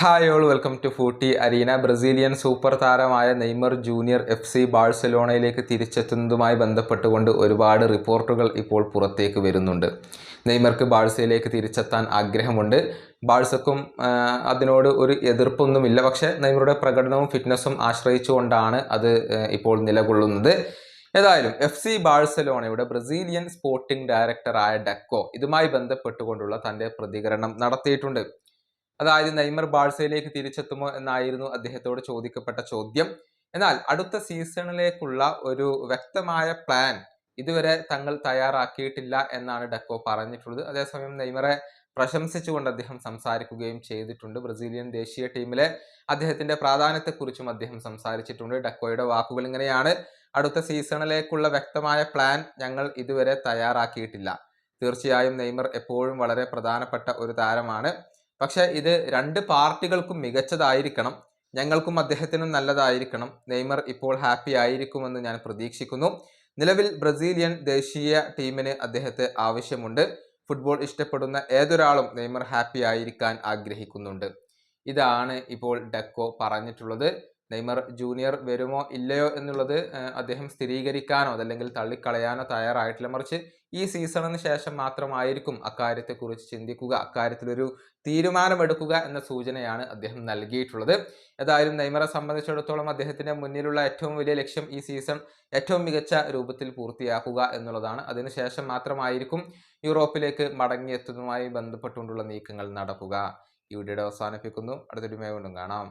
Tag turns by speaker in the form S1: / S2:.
S1: Hi all welcome to footy arena. Brazilian super താരമായ Neymar junior FC ബാഴ്സലോണയിലേക്ക് തിരിച്ചെത്തുന്നതുമായി ബന്ധപ്പെട്ടുകൊണ്ട് ഒരുപാട് റിപ്പോർട്ടുകൾ ഇപ്പോൾ പുറത്തേക്ക് വരുന്നുണ്ട്. നെയ്മർക്ക് ബാഴ്സയിലേക്ക് തിരിച്ചെത്താൻ ആഗ്രഹമുണ്ട്. ബാഴ്സക്കും അതിനോട് ഒരു എതിർപ്പൊന്നുമില്ല. പക്ഷേ നെയ്മറുടെ പ്രകടനവും ഫിറ്റ്നസ്സും ആശ്രയിച്ചുകൊണ്ടാണ് അത് ഇപ്പോൾ നിലകൊള്ളുന്നത്. ഏതായാലും FC ബാഴ്സലോണയുടെ ബ്രസീലിയൻ സ്പോർട്ടിംഗ് ഡയറക്ടറായ ഡക്കോ ഇതുമായി ബന്ധപ്പെട്ടുകൊണ്ടുള്ള തൻ്റെ പ്രതികരണം നടത്തിയിട്ടുണ്ട്. അതായത് നെയ്മർ ബാഴ്സയിലേക്ക് തിരിച്ചെത്തുമോ എന്നായിരുന്നു അദ്ദേഹത്തോട് ചോദിക്കപ്പെട്ട ചോദ്യം. എന്നാൽ അടുത്ത സീസണിലേക്കുള്ള ഒരു വ്യക്തമായ പ്ലാൻ ഇതുവരെ തങ്ങൾ തയ്യാറാക്കിയിട്ടില്ല എന്നാണ് ഡക്കോ പറഞ്ഞിട്ടുള്ളത്. അതേസമയം നെയ്മറെ പ്രശംസിച്ചുകൊണ്ട് അദ്ദേഹം സംസാരിക്കുകയും ചെയ്തിട്ടുണ്ട്. ബ്രസീലിയൻ ദേശീയ ടീമിലെ അദ്ദേഹത്തിന്റെ പ്രാധാന്യത്തെക്കുറിച്ചും അദ്ദേഹം സംസാരിച്ചിട്ടുണ്ട്. ഡക്കോയുടെ വാക്കുകൾ ഇങ്ങനെയാണ്: അടുത്ത സീസണിലേക്കുള്ള വ്യക്തമായ പ്ലാൻ ഞങ്ങൾ ഇതുവരെ തയ്യാറാക്കിയിട്ടില്ല. തീർച്ചയായും നെയ്മർ എപ്പോഴും വളരെ പ്രധാനപ്പെട്ട ഒരു താരമാണ്. പക്ഷെ ഇത് രണ്ട് പാർട്ടികൾക്കും മികച്ചതായിരിക്കണം. ഞങ്ങൾക്കും അദ്ദേഹത്തിനും നല്ലതായിരിക്കണം. നെയ്മർ ഇപ്പോൾ ഹാപ്പി ആയിരിക്കുമെന്ന് ഞാൻ പ്രതീക്ഷിക്കുന്നു. നിലവിൽ ബ്രസീലിയൻ ദേശീയ ടീമിന് അദ്ദേഹത്തെ ആവശ്യമുണ്ട്. ഫുട്ബോൾ ഇഷ്ടപ്പെടുന്ന ഏതൊരാളും നെയ്മർ ഹാപ്പി ആയിരിക്കാൻ ആഗ്രഹിക്കുന്നുണ്ട്. ഇതാണ് ഇപ്പോൾ ഡക്കോ പറഞ്ഞിട്ടുള്ളത്. നെയ്മർ ജൂനിയർ വരുമോ ഇല്ലയോ എന്നുള്ളത് അദ്ദേഹം സ്ഥിരീകരിക്കാനോ അതല്ലെങ്കിൽ തള്ളിക്കളയാനോ തയ്യാറായിട്ടില്ല. മറിച്ച് ഈ സീസണിന് ശേഷം മാത്രമായിരിക്കും അക്കാര്യത്തെക്കുറിച്ച് ചിന്തിക്കുക, അക്കാര്യത്തിലൊരു തീരുമാനമെടുക്കുക എന്ന സൂചനയാണ് അദ്ദേഹം നൽകിയിട്ടുള്ളത്. ഏതായാലും നെയ്മറെ സംബന്ധിച്ചിടത്തോളം അദ്ദേഹത്തിന്റെ മുന്നിലുള്ള ഏറ്റവും വലിയ ലക്ഷ്യം ഈ സീസൺ ഏറ്റവും മികച്ച രൂപത്തിൽ പൂർത്തിയാക്കുക എന്നുള്ളതാണ്. അതിനുശേഷം മാത്രമായിരിക്കും യൂറോപ്പിലേക്ക് മടങ്ങിയെത്തുന്നതുമായി ബന്ധപ്പെട്ടുകൊണ്ടുള്ള നീക്കങ്ങൾ നടക്കുക. ഈ വീഡിയോയുടെ അവസാനിപ്പിക്കുന്നു. അടുത്തൊരു വീണ്ടും കാണാം.